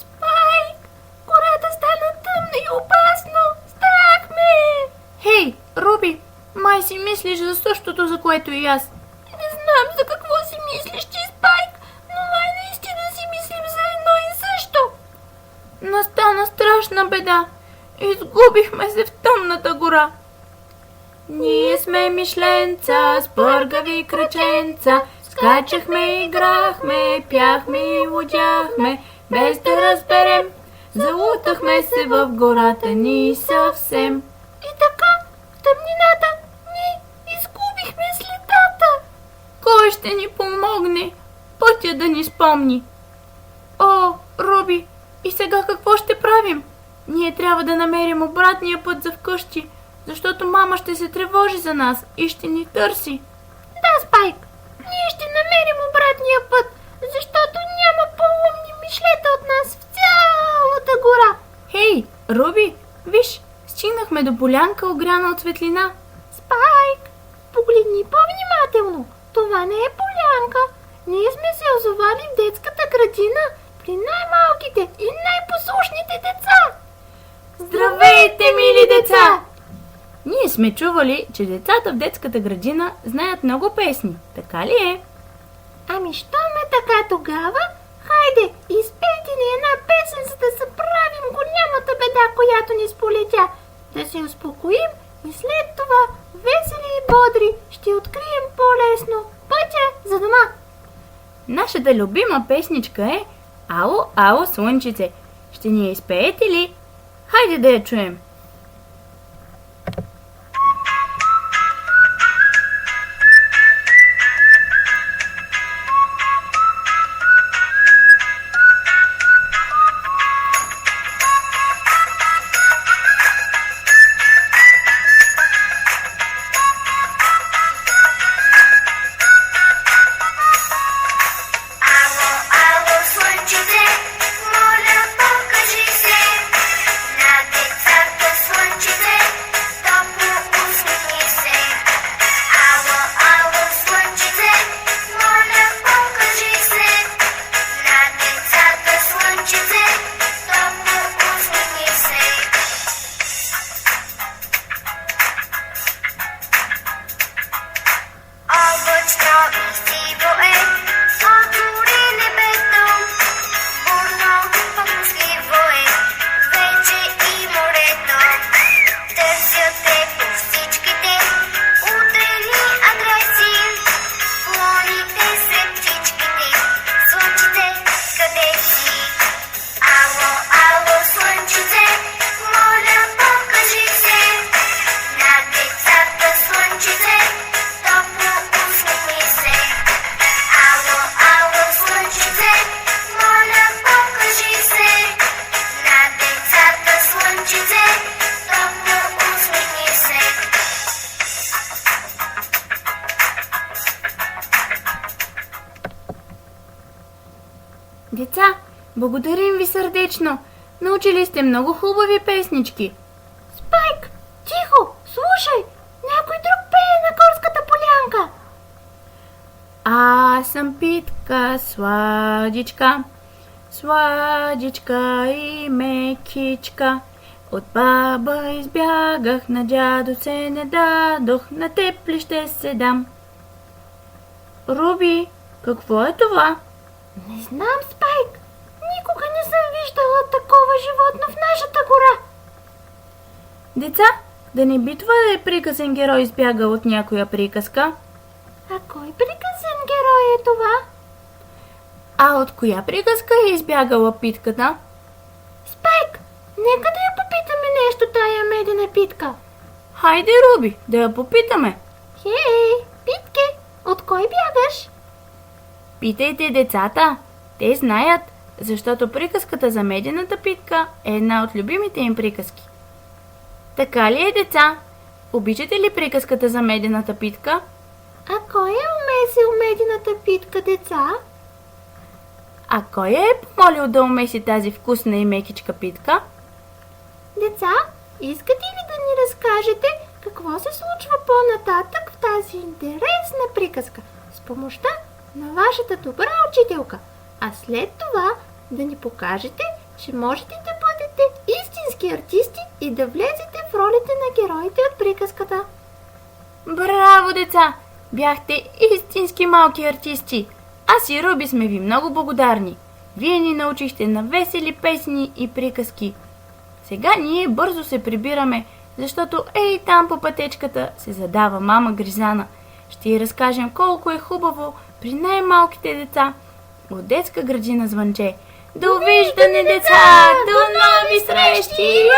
Спайк! Гората стана тъмна и опасно! Страх ме! Хей, Руби, май си мислиш за същото, за което и аз. Не знам за какво си мислиш ти, Спайк, но май наистина си мислим за едно и също. Настана страшна беда. Изгубихме се в тъмната гора. Ние сме мишленца, с пъргави краченца, скачахме, играхме, пяхме и лудяхме, без да разберем, залутахме се в гората ни съвсем. И така, в тъмнината, ние изгубихме следата. Кой ще ни помогне? Пътя да ни спомни. О, Руби, и сега какво ще правим? Ние трябва да намерим обратния път за вкъщи, защото мама ще се тревожи за нас и ще ни търси. Да, Спайк, ние ще намерим обратния път, защото няма по-умни мишлета от нас в цялата гора. Хей, Руби, виж, стигнахме до полянка, огряна от светлина. Спайк, погледни по-внимателно. Това не е полянка. Ние сме се озовали в детската градина при най-малките и най-послушните деца. Здравейте, мили деца! Ние сме чували, че децата в детската градина знаят много песни. Така ли е? Ами, щом е така тогава, хайде, изпейте ни една песен, за да съправим голямата беда, която ни сполетя. Да се успокоим и след това, весели и бодри, ще открием по-лесно пътя за дома. Нашата любима песничка е "Ало, ало, слънчице". Ще ни я изпеете ли? Хайде да я чуем. Деца, благодарим ви сърдечно. Научили сте много хубави песнички. Спайк, тихо, слушай, някой друг пее на горската полянка. Аз съм Питка, сладичка, сладичка и мекичка. От баба избягах, на дядо се не дадох, на теб ли ще се дам? Руби, какво е това? Не знам, Спайк. Никога не съм виждала такова животно в нашата гора. Деца, да не би това да е приказен герой избягал от някоя приказка? А кой приказен герой е това? А от коя приказка е избягала питката? Спайк, нека да я попитаме нещо тая медена питка. Хайде, Руби, да я попитаме. Хей, питке, от кой бягаш? Питайте децата. Те знаят, защото приказката за медената питка е една от любимите им приказки. Така ли е, деца? Обичате ли приказката за медената питка? А кой е умесил медената питка, деца? А кой е помолил да умеси тази вкусна и мекичка питка? Деца, искате ли да ни разкажете какво се случва по-нататък в тази интересна приказка с помощта на вашата добра учителка, а след това да ни покажете, че можете да бъдете истински артисти и да влезете в ролите на героите от приказката. Браво, деца! Бяхте истински малки артисти. Аз и Руби сме ви много благодарни. Вие ни научихте на весели песни и приказки. Сега ние бързо се прибираме, защото ей там по пътечката се задава мама Гризана. Ще й разкажем колко е хубаво при най-малките деца от детска градина Звънче. Довиждане, деца! До нови срещи!